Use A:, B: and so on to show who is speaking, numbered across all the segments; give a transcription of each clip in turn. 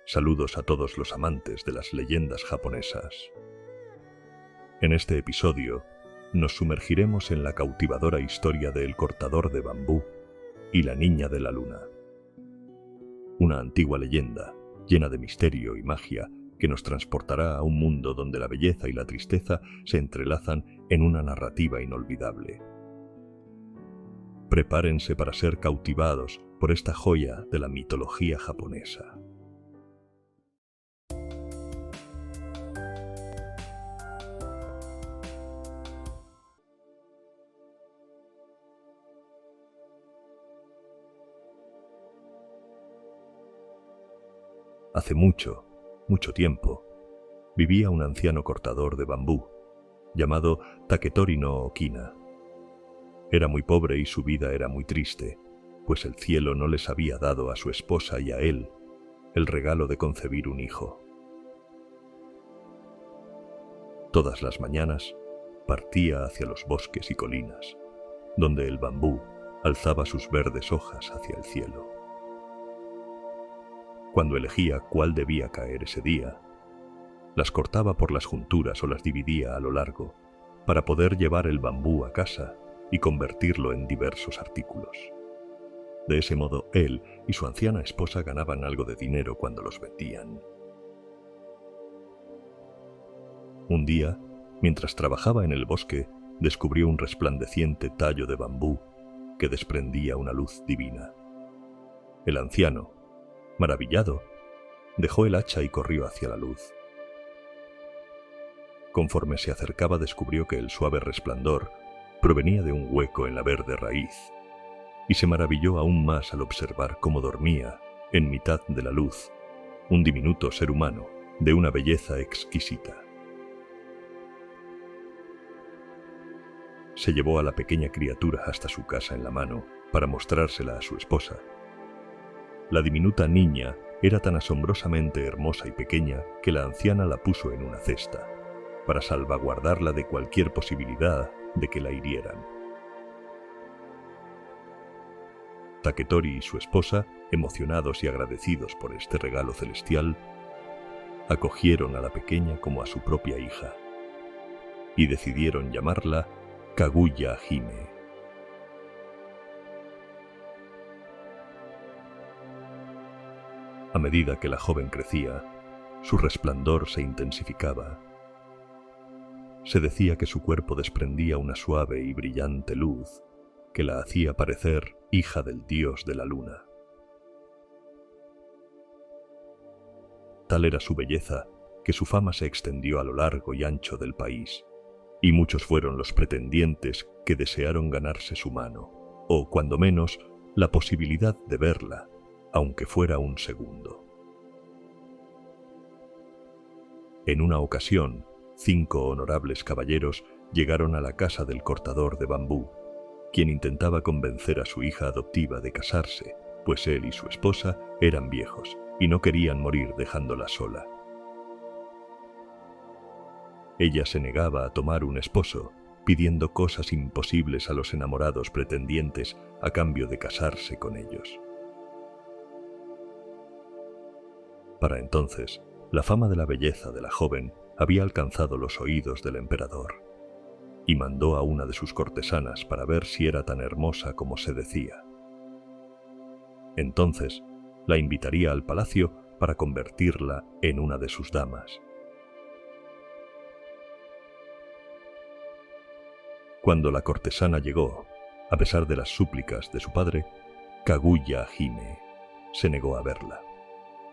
A: Saludos a todos los amantes de las leyendas japonesas. En este episodio nos sumergiremos en la cautivadora historia de El cortador de bambú y la niña de la luna. Una antigua leyenda llena de misterio y magia que nos transportará a un mundo donde la belleza y la tristeza se entrelazan en una narrativa inolvidable. Prepárense para ser cautivados por esta joya de la mitología japonesa. Hace mucho tiempo, vivía un anciano cortador de bambú, llamado Taketori no Okina. Era muy pobre y su vida era muy triste, pues el cielo no les había dado a su esposa y a él el regalo de concebir un hijo. Todas las mañanas partía hacia los bosques y colinas, donde el bambú alzaba sus verdes hojas hacia el cielo. Cuando elegía cuál debía caer ese día, las cortaba por las junturas o las dividía a lo largo para poder llevar el bambú a casa y convertirlo en diversos artículos. De ese modo, él y su anciana esposa ganaban algo de dinero cuando los vendían. Un día, mientras trabajaba en el bosque, descubrió un resplandeciente tallo de bambú que desprendía una luz divina. El anciano, maravillado, dejó el hacha y corrió hacia la luz. Conforme se acercaba, descubrió que el suave resplandor provenía de un hueco en la verde raíz, y se maravilló aún más al observar cómo dormía, en mitad de la luz, un diminuto ser humano de una belleza exquisita. Se llevó a la pequeña criatura hasta su casa en la mano para mostrársela a su esposa. La diminuta niña era tan asombrosamente hermosa y pequeña que la anciana la puso en una cesta, para salvaguardarla de cualquier posibilidad de que la hirieran. Taketori y su esposa, emocionados y agradecidos por este regalo celestial, acogieron a la pequeña como a su propia hija y decidieron llamarla Kaguya Hime. A medida que la joven crecía, su resplandor se intensificaba. Se decía que su cuerpo desprendía una suave y brillante luz que la hacía parecer hija del dios de la luna. Tal era su belleza que su fama se extendió a lo largo y ancho del país, y muchos fueron los pretendientes que desearon ganarse su mano, o cuando menos la posibilidad de verla, aunque fuera un segundo. En una ocasión, 5 honorables caballeros llegaron a la casa del cortador de bambú, quien intentaba convencer a su hija adoptiva de casarse, pues él y su esposa eran viejos y no querían morir dejándola sola. Ella se negaba a tomar un esposo, pidiendo cosas imposibles a los enamorados pretendientes a cambio de casarse con ellos. Para entonces, la fama de la belleza de la joven había alcanzado los oídos del emperador, y mandó a una de sus cortesanas para ver si era tan hermosa como se decía. Entonces, la invitaría al palacio para convertirla en una de sus damas. Cuando la cortesana llegó, a pesar de las súplicas de su padre, Kaguya Hime se negó a verla.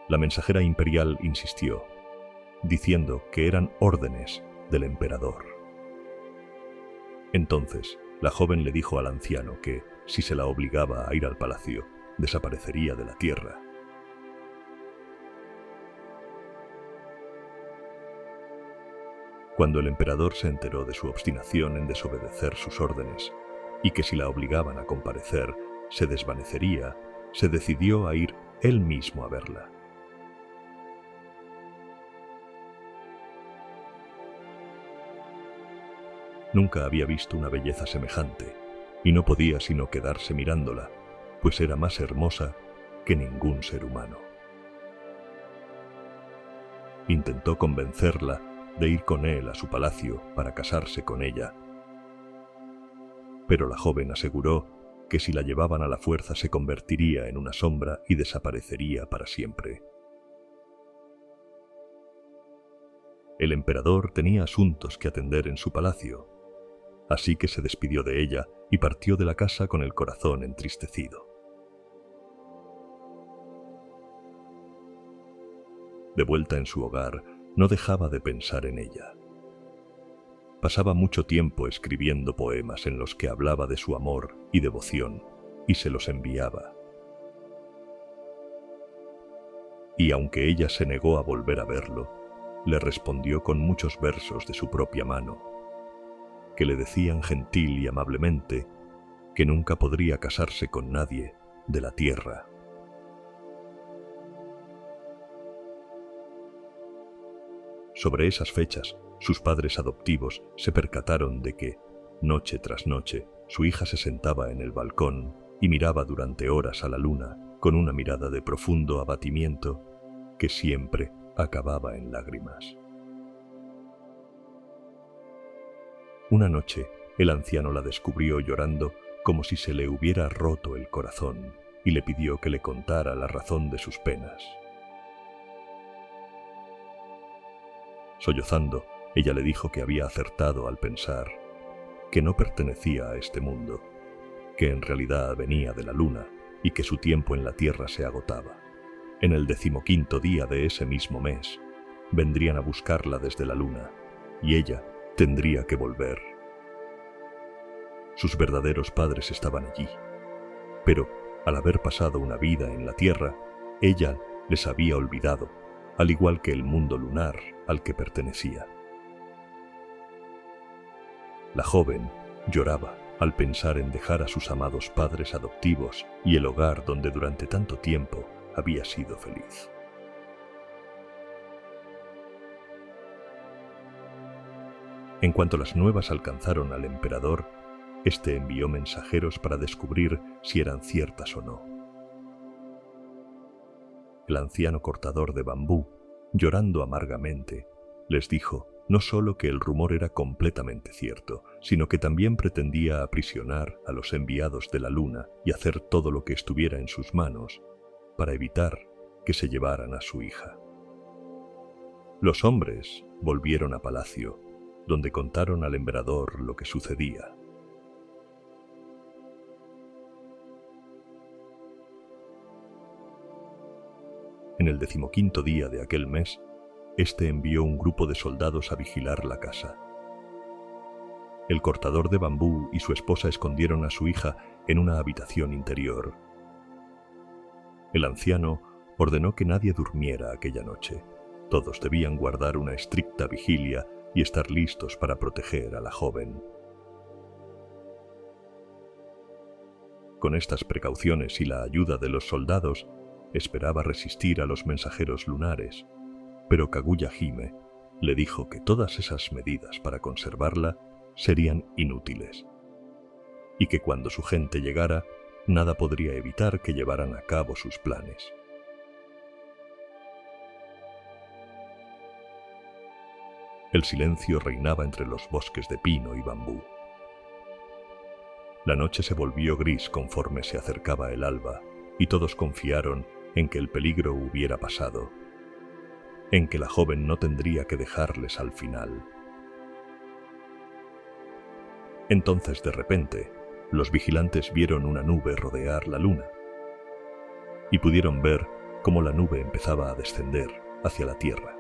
A: La mensajera imperial insistió, diciendo que eran órdenes del emperador. Entonces, la joven le dijo al anciano que, si se la obligaba a ir al palacio, desaparecería de la tierra. Cuando el emperador se enteró de su obstinación en desobedecer sus órdenes, y que si la obligaban a comparecer se desvanecería, se decidió a ir él mismo a verla. Nunca había visto una belleza semejante, y no podía sino quedarse mirándola, pues era más hermosa que ningún ser humano. intentó convencerla de ir con él a su palacio para casarse con ella. Pero la joven aseguró que si la llevaban a la fuerza se convertiría en una sombra y desaparecería para siempre. El emperador tenía asuntos que atender en su palacio, así que se despidió de ella y partió de la casa con el corazón entristecido. De vuelta en su hogar, no dejaba de pensar en ella. Pasaba mucho tiempo escribiendo poemas en los que hablaba de su amor y devoción, y se los enviaba. Y aunque ella se negó a volver a verlo, le respondió con muchos versos de su propia mano, que le decían gentil y amablemente que nunca podría casarse con nadie de la tierra. Sobre esas fechas, sus padres adoptivos se percataron de que, noche tras noche, su hija se sentaba en el balcón y miraba durante horas a la luna con una mirada de profundo abatimiento que siempre acababa en lágrimas. Una noche, el anciano la descubrió llorando como si se le hubiera roto el corazón y le pidió que le contara la razón de sus penas. Sollozando, ella le dijo que había acertado al pensar que no pertenecía a este mundo, que en realidad venía de la luna y que su tiempo en la tierra se agotaba. En el 15º día de ese mismo mes, vendrían a buscarla desde la luna y ella tendría que volver. Sus verdaderos padres estaban allí, pero al haber pasado una vida en la tierra, ella les había olvidado, al igual que el mundo lunar al que pertenecía. La joven lloraba al pensar en dejar a sus amados padres adoptivos y el hogar donde durante tanto tiempo había sido feliz. En cuanto las nuevas alcanzaron al emperador, este envió mensajeros para descubrir si eran ciertas o no. El anciano cortador de bambú, llorando amargamente, les dijo no solo que el rumor era completamente cierto, sino que también pretendía aprisionar a los enviados de la luna y hacer todo lo que estuviera en sus manos para evitar que se llevaran a su hija. Los hombres volvieron a palacio, donde contaron al emperador lo que sucedía. En el 15º día de aquel mes, este envió un grupo de soldados a vigilar la casa. El cortador de bambú y su esposa escondieron a su hija en una habitación interior. El anciano ordenó que nadie durmiera aquella noche. Todos debían guardar una estricta vigilia y estar listos para proteger a la joven. Con estas precauciones y la ayuda de los soldados, esperaba resistir a los mensajeros lunares, pero Kaguya-hime le dijo que todas esas medidas para conservarla serían inútiles, y que cuando su gente llegara, nada podría evitar que llevaran a cabo sus planes. El silencio reinaba entre los bosques de pino y bambú. La noche se volvió gris conforme se acercaba el alba, y todos confiaron en que el peligro hubiera pasado, en que la joven no tendría que dejarles al final. Entonces, de repente, los vigilantes vieron una nube rodear la luna, y pudieron ver cómo la nube empezaba a descender hacia la tierra.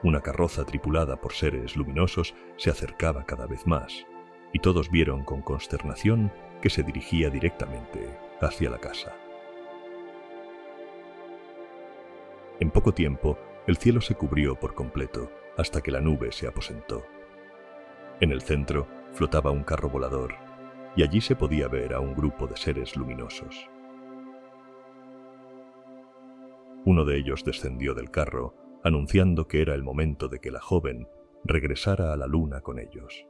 A: Una carroza tripulada por seres luminosos se acercaba cada vez más, y todos vieron con consternación que se dirigía directamente hacia la casa. En poco tiempo, el cielo se cubrió por completo, hasta que la nube se aposentó. En el centro flotaba un carro volador, y allí se podía ver a un grupo de seres luminosos. Uno de ellos descendió del carro, anunciando que era el momento de que la joven regresara a la luna con ellos.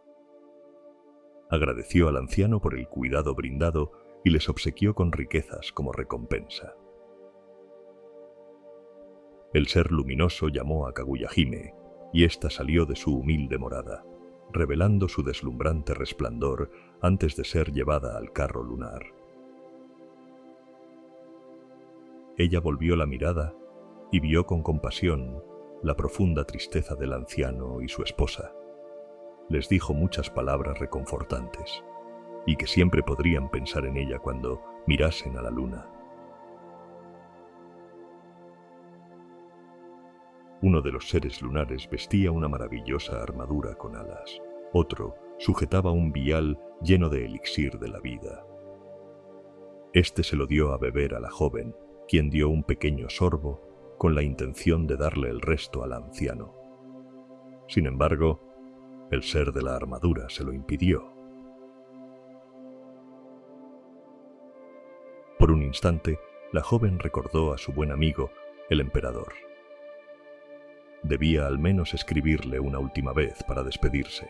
A: Agradeció al anciano por el cuidado brindado y les obsequió con riquezas como recompensa. El ser luminoso llamó a Kaguya-hime, y ésta salió de su humilde morada, revelando su deslumbrante resplandor antes de ser llevada al carro lunar. Ella volvió la mirada y vio con compasión la profunda tristeza del anciano y su esposa. Les dijo muchas palabras reconfortantes, y que siempre podrían pensar en ella cuando mirasen a la luna. Uno de los seres lunares vestía una maravillosa armadura con alas. Otro sujetaba un vial lleno de elixir de la vida. Este se lo dio a beber a la joven, quien dio un pequeño sorbo con la intención de darle el resto al anciano. Sin embargo, el ser de la armadura se lo impidió. Por un instante, la joven recordó a su buen amigo, el emperador. Debía al menos escribirle una última vez para despedirse.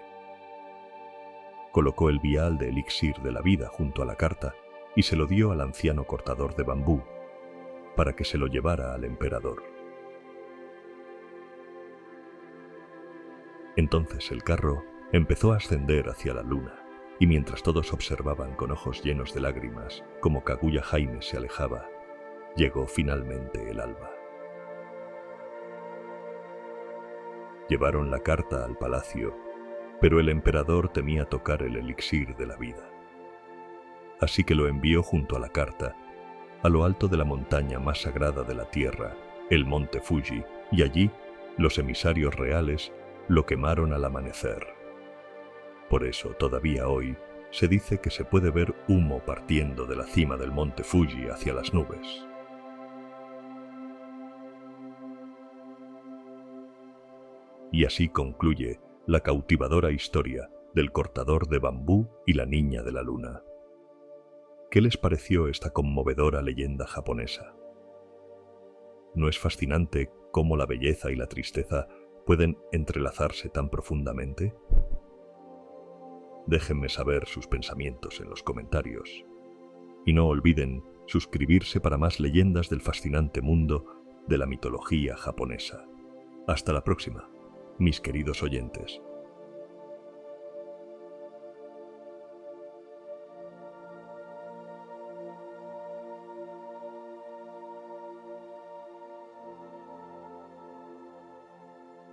A: Colocó el vial de elixir de la vida junto a la carta y se lo dio al anciano cortador de bambú para que se lo llevara al emperador. Entonces el carro empezó a ascender hacia la luna, y mientras todos observaban con ojos llenos de lágrimas cómo Kaguya-hime se alejaba, llegó finalmente el alba. Llevaron la carta al palacio, pero el emperador temía tocar el elixir de la vida. Así que lo envió junto a la carta, a lo alto de la montaña más sagrada de la tierra, el monte Fuji, y allí los emisarios reales lo quemaron al amanecer. Por eso todavía hoy se dice que se puede ver humo partiendo de la cima del monte Fuji hacia las nubes. Y así concluye la cautivadora historia del cortador de bambú y la niña de la luna. ¿Qué les pareció esta conmovedora leyenda japonesa? ¿No es fascinante cómo la belleza y la tristeza pueden entrelazarse tan profundamente? Déjenme saber sus pensamientos en los comentarios. Y no olviden suscribirse para más leyendas del fascinante mundo de la mitología japonesa. Hasta la próxima, mis queridos oyentes.